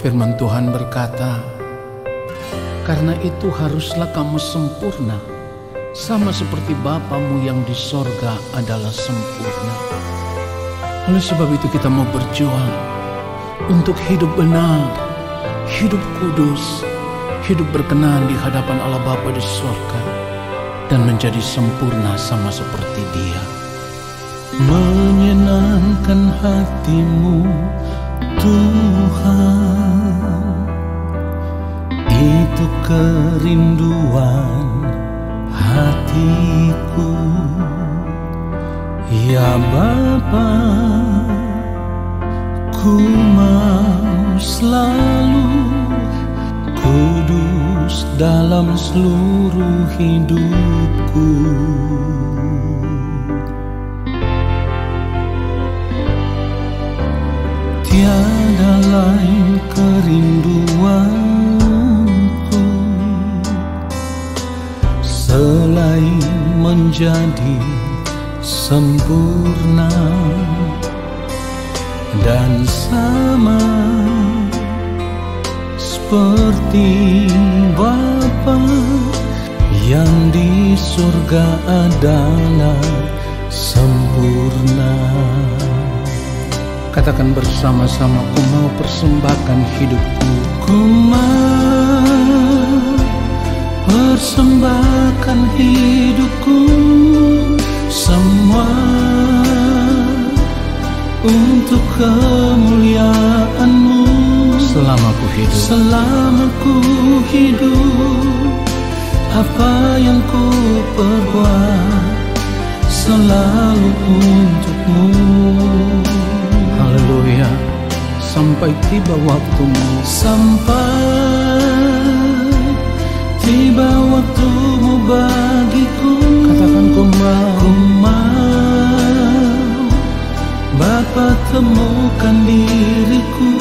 Firman Tuhan berkata, karena itu haruslah kamu sempurna, sama seperti Bapamu yang di sorga adalah sempurna. Oleh sebab itu kita mau berjuang untuk hidup benar, hidup kudus, hidup berkenan di hadapan Allah Bapa di sorga, dan menjadi sempurna sama seperti Dia. Menyenangkan hatimu Tuhan, itu kerinduan hatiku. Ya Bapa, ku mau selalu kudus dalam seluruh hidupku. Tiada lain kerinduanku selain menjadi sempurna dan sama seperti Bapa yang di surga adalah sempurna. Katakan bersama-sama, ku mau persembahkan hidupku. Ku mau persembahkan hidupku semua untuk kemuliaan-Mu. Selama ku hidup, selama ku hidup, apa yang ku perbuat selalu untuk-Mu. haleluya, sampai tiba waktumu. Sampai tiba waktumu bagiku. Katakan ku mau Bapa, temukan diriku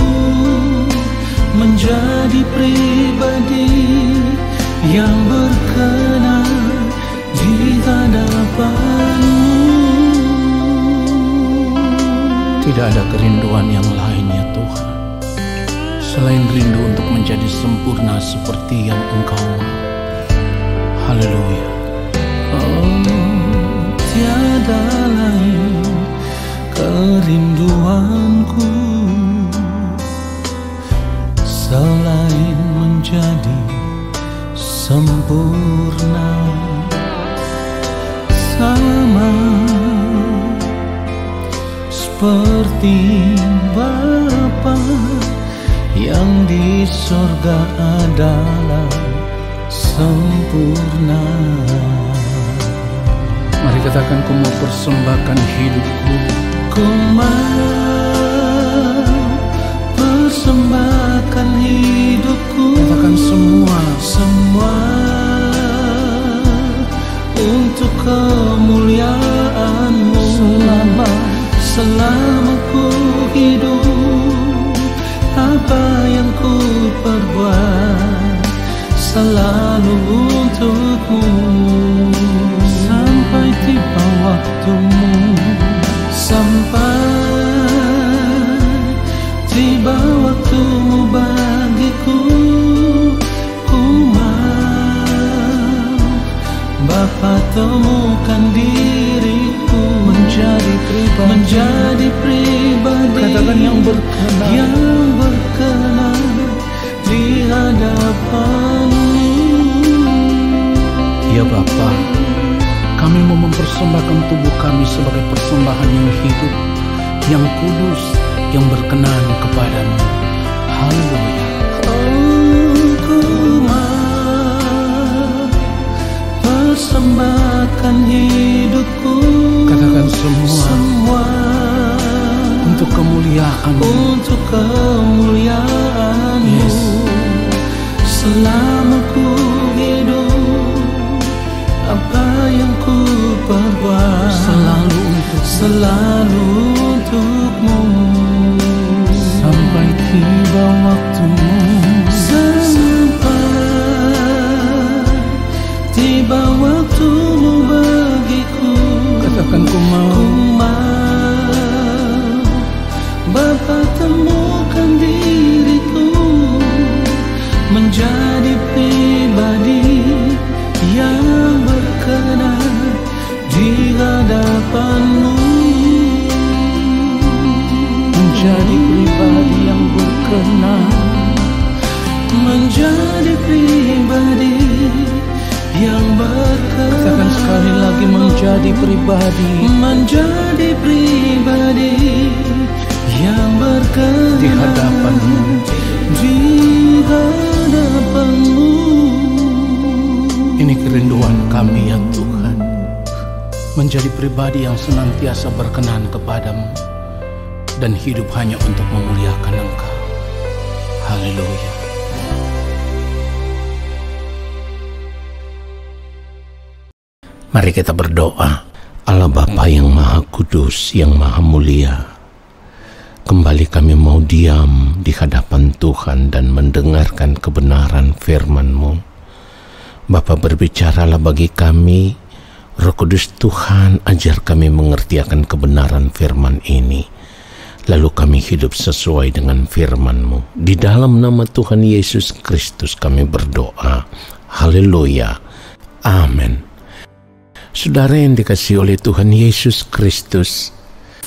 menjadi pribadi yang berkenan di hadapan-Mu. Tidak ada kerinduan yang lain ya Tuhan, selain rindu untuk menjadi sempurna seperti yang Engkau mau. Haleluya. Tiada lain kerinduanku selain menjadi sempurna, sama seperti Bapa yang di sorga adalah sempurna. Mari katakan, ku mau persembahkan hidupku. Ku mau persembahkan hidupku. Katakan semua untuk kemuliaan-Mu. Selama ku hidup, apa yang ku perbuat selalu untuk-Mu. Sampai tiba waktumu, sampai tiba waktumu bagiku. Ku mau Bapa, temukan diriku menjadi pribadi Katakan yang berkenan di hadapan-Mu. Ya Bapa, kami mau mempersembahkan tubuh kami sebagai persembahan yang hidup, yang kudus, yang berkenan kepadamu. Haleluya. Ku mau persembahkan hidupku. Katakan semua untuk kemuliaan-Mu. Untuk kemuliaan-Mu. Yes. Selama ku hidup, apa yang ku perbuat selalu untuk-Mu. Sampai tiba waktumu, sampai tiba waktumu bagiku. katakan ku mau Bapa, temukan diriku menjadi pribadi yang berkenan di hadapan-Mu. Ini kerinduan kami ya Tuhan, menjadi pribadi yang senantiasa berkenan kepada-Mu dan hidup hanya untuk memuliakan Engkau. Haleluya. Mari kita berdoa. Allah Bapa yang Maha Kudus, yang Maha Mulia, kembali kami mau diam di hadapan Tuhan dan mendengarkan kebenaran firman-Mu. Bapa, berbicaralah bagi kami. Roh Kudus Tuhan, ajar kami mengerti akan kebenaran firman ini. Lalu kami hidup sesuai dengan firman-Mu. Di dalam nama Tuhan Yesus Kristus kami berdoa. Haleluya. Amin. Saudara yang dikasihi oleh Tuhan Yesus Kristus,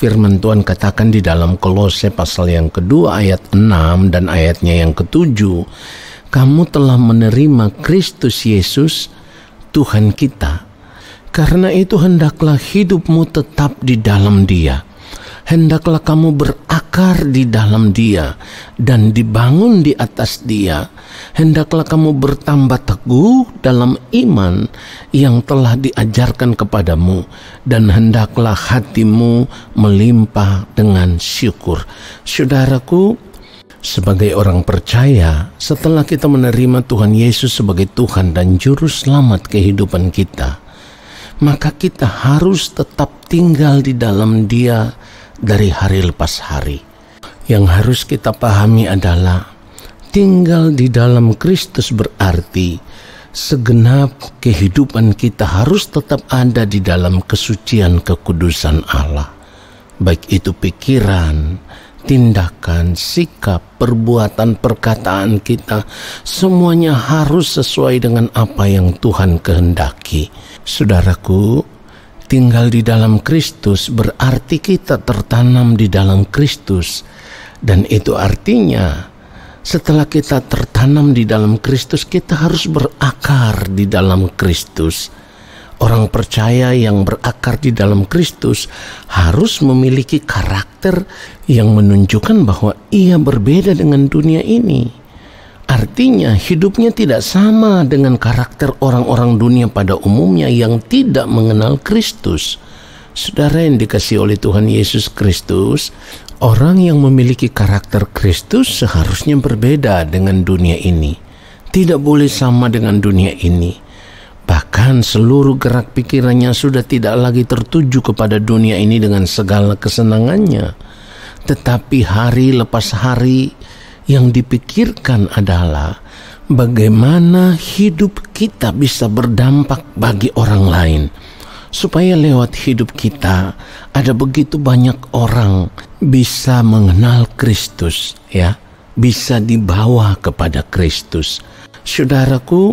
firman Tuhan katakan di dalam Kolose pasal yang kedua ayat 6 dan ayatnya yang ke-7, kamu telah menerima Kristus Yesus, Tuhan kita. Karena itu hendaklah hidupmu tetap di dalam Dia. Hendaklah kamu berakar di dalam Dia dan dibangun di atas Dia. Hendaklah kamu bertambah teguh dalam iman yang telah diajarkan kepadamu, dan hendaklah hatimu melimpah dengan syukur. Saudaraku, sebagai orang percaya, setelah kita menerima Tuhan Yesus sebagai Tuhan dan Juru Selamat kehidupan kita, maka kita harus tetap tinggal di dalam Dia dari hari lepas hari. Yang harus kita pahami adalah tinggal di dalam Kristus berarti segenap kehidupan kita harus tetap ada di dalam kesucian kekudusan Allah. Baik itu pikiran, tindakan, sikap, perbuatan, perkataan kita, semuanya harus sesuai dengan apa yang Tuhan kehendaki. Saudaraku, tinggal di dalam Kristus berarti kita tertanam di dalam Kristus. Dan itu artinya setelah kita tertanam di dalam Kristus, kita harus berakar di dalam Kristus. Orang percaya yang berakar di dalam Kristus harus memiliki karakter yang menunjukkan bahwa ia berbeda dengan dunia ini. Artinya hidupnya tidak sama dengan karakter orang-orang dunia pada umumnya yang tidak mengenal Kristus. Saudara yang dikasihi oleh Tuhan Yesus Kristus, orang yang memiliki karakter Kristus seharusnya berbeda dengan dunia ini. Tidak boleh sama dengan dunia ini. Bahkan seluruh gerak pikirannya sudah tidak lagi tertuju kepada dunia ini dengan segala kesenangannya. Tetapi hari lepas hari yang dipikirkan adalah bagaimana hidup kita bisa berdampak bagi orang lain. Supaya lewat hidup kita ada begitu banyak orang bisa mengenal Kristus, ya, bisa dibawa kepada Kristus. Saudaraku,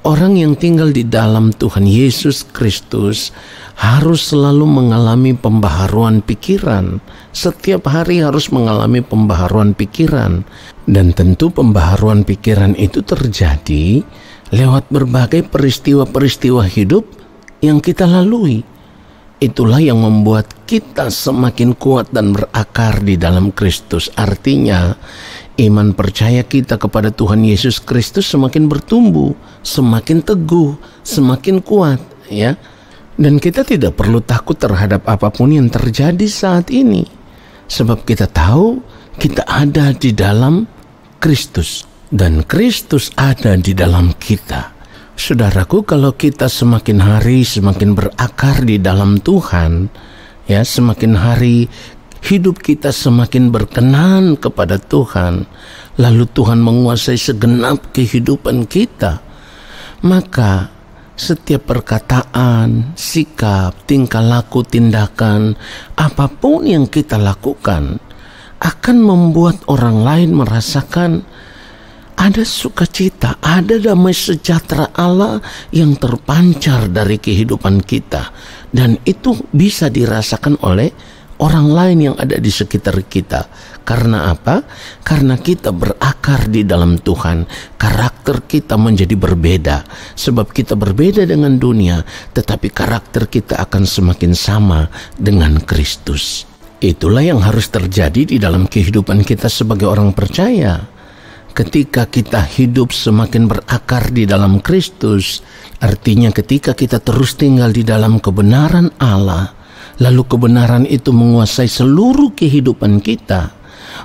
orang yang tinggal di dalam Tuhan Yesus Kristus harus selalu mengalami pembaharuan pikiran. Setiap hari harus mengalami pembaharuan pikiran. Dan tentu pembaharuan pikiran itu terjadi lewat berbagai peristiwa-peristiwa hidup yang kita lalui. Itulah yang membuat kita semakin kuat dan berakar di dalam Kristus. Artinya, iman percaya kita kepada Tuhan Yesus Kristus semakin bertumbuh, semakin teguh, semakin kuat, ya. Dan kita tidak perlu takut terhadap apapun yang terjadi saat ini, sebab kita tahu kita ada di dalam Kristus dan Kristus ada di dalam kita. Saudaraku, kalau kita semakin hari semakin berakar di dalam Tuhan, ya, semakin hari hidup kita semakin berkenan kepada Tuhan, lalu Tuhan menguasai segenap kehidupan kita, maka setiap perkataan, sikap, tingkah laku, tindakan, apapun yang kita lakukan akan membuat orang lain merasakan ada sukacita, ada damai sejahtera Allah yang terpancar dari kehidupan kita. Dan itu bisa dirasakan oleh orang lain yang ada di sekitar kita. Karena apa? Karena kita berakar di dalam Tuhan. Karakter kita menjadi berbeda. Sebab kita berbeda dengan dunia, tetapi karakter kita akan semakin sama dengan Kristus. Itulah yang harus terjadi di dalam kehidupan kita sebagai orang percaya. Ketika kita hidup semakin berakar di dalam Kristus, artinya ketika kita terus tinggal di dalam kebenaran Allah, lalu kebenaran itu menguasai seluruh kehidupan kita,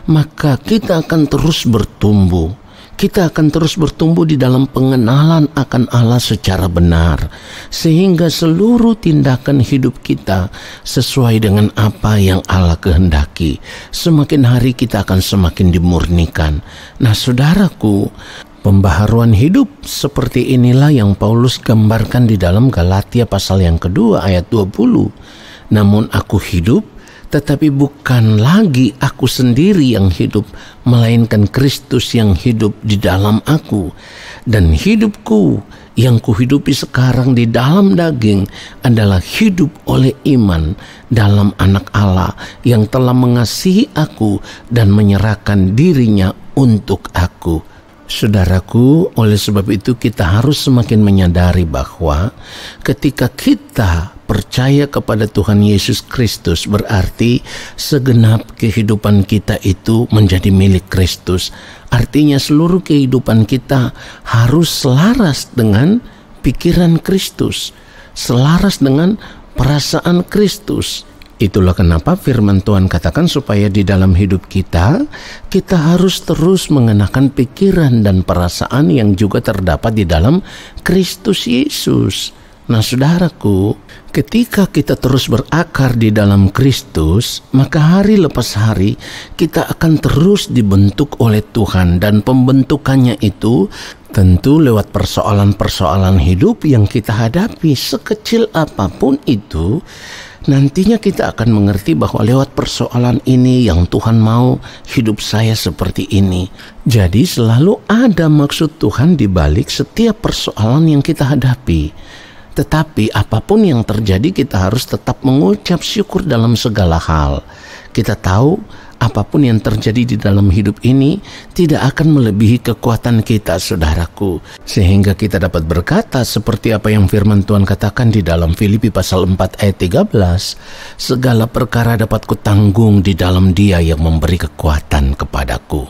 maka kita akan terus bertumbuh. Kita akan terus bertumbuh di dalam pengenalan akan Allah secara benar, sehingga seluruh tindakan hidup kita sesuai dengan apa yang Allah kehendaki. Semakin hari kita akan semakin dimurnikan. Nah, saudaraku, pembaharuan hidup seperti inilah yang Paulus gambarkan di dalam Galatia pasal yang kedua ayat 20. Namun aku hidup, tetapi bukan lagi aku sendiri yang hidup, melainkan Kristus yang hidup di dalam aku. Dan hidupku yang kuhidupi sekarang di dalam daging adalah hidup oleh iman dalam Anak Allah yang telah mengasihi aku dan menyerahkan dirinya untuk aku. Saudaraku, oleh sebab itu kita harus semakin menyadari bahwa ketika kita percaya kepada Tuhan Yesus Kristus, berarti segenap kehidupan kita itu menjadi milik Kristus. Artinya seluruh kehidupan kita harus selaras dengan pikiran Kristus, selaras dengan perasaan Kristus. Itulah kenapa firman Tuhan katakan supaya di dalam hidup kita harus terus mengenakan pikiran dan perasaan yang juga terdapat di dalam Kristus Yesus. Nah, saudaraku, ketika kita terus berakar di dalam Kristus, maka hari lepas hari kita akan terus dibentuk oleh Tuhan, dan pembentukannya itu tentu lewat persoalan-persoalan hidup yang kita hadapi, sekecil apapun itu. Nantinya kita akan mengerti bahwa lewat persoalan ini yang Tuhan mau hidup saya seperti ini. Jadi selalu ada maksud Tuhan di balik setiap persoalan yang kita hadapi. Tetapi apapun yang terjadi, kita harus tetap mengucap syukur dalam segala hal. Kita tahu apapun yang terjadi di dalam hidup ini tidak akan melebihi kekuatan kita, saudaraku. Sehingga kita dapat berkata seperti apa yang firman Tuhan katakan di dalam Filipi pasal 4 ayat 13. Segala perkara dapat kutanggung di dalam Dia yang memberi kekuatan kepadaku.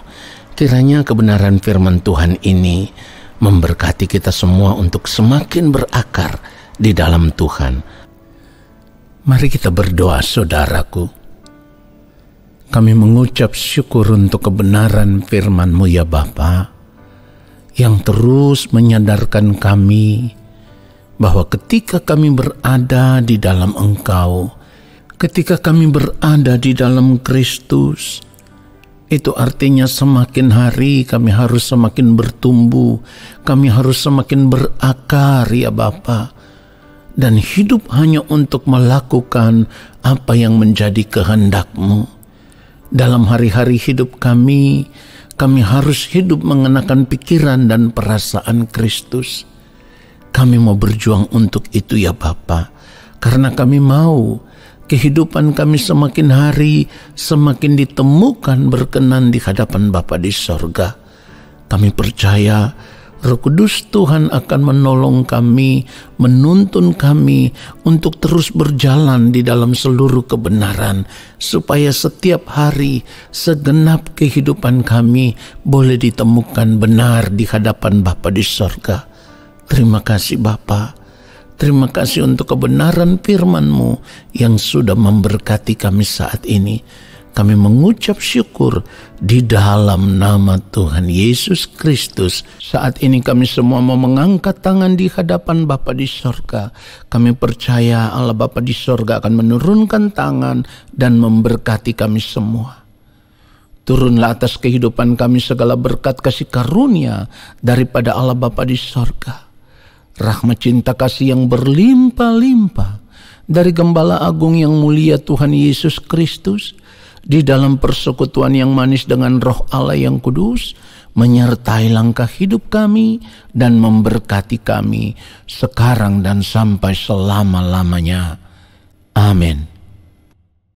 Kiranya kebenaran firman Tuhan ini memberkati kita semua untuk semakin berakar di dalam Tuhan. Mari kita berdoa, saudaraku. Kami mengucap syukur untuk kebenaran firman-Mu ya Bapa, yang terus menyadarkan kami bahwa ketika kami berada di dalam Engkau, ketika kami berada di dalam Kristus, itu artinya semakin hari kami harus semakin bertumbuh, kami harus semakin berakar ya Bapa, dan hidup hanya untuk melakukan apa yang menjadi kehendak-Mu. Dalam hari-hari hidup kami harus hidup mengenakan pikiran dan perasaan Kristus. Kami mau berjuang untuk itu ya Bapa, karena kami mau kehidupan kami semakin hari semakin ditemukan berkenan di hadapan Bapa di sorga. Kami percaya Roh Kudus Tuhan akan menolong kami, menuntun kami untuk terus berjalan di dalam seluruh kebenaran, supaya setiap hari segenap kehidupan kami boleh ditemukan benar di hadapan Bapa di sorga. Terima kasih Bapa. Terima kasih untuk kebenaran firman-Mu yang sudah memberkati kami saat ini. Kami mengucap syukur di dalam nama Tuhan Yesus Kristus. Saat ini kami semua mau mengangkat tangan di hadapan Bapa di sorga. Kami percaya Allah Bapa di sorga akan menurunkan tangan dan memberkati kami semua. Turunlah atas kehidupan kami segala berkat kasih karunia daripada Allah Bapa di sorga. Rahmat cinta kasih yang berlimpah-limpah dari Gembala Agung yang mulia Tuhan Yesus Kristus, di dalam persekutuan yang manis dengan Roh Allah yang kudus, menyertai langkah hidup kami dan memberkati kami sekarang dan sampai selama-lamanya. Amin.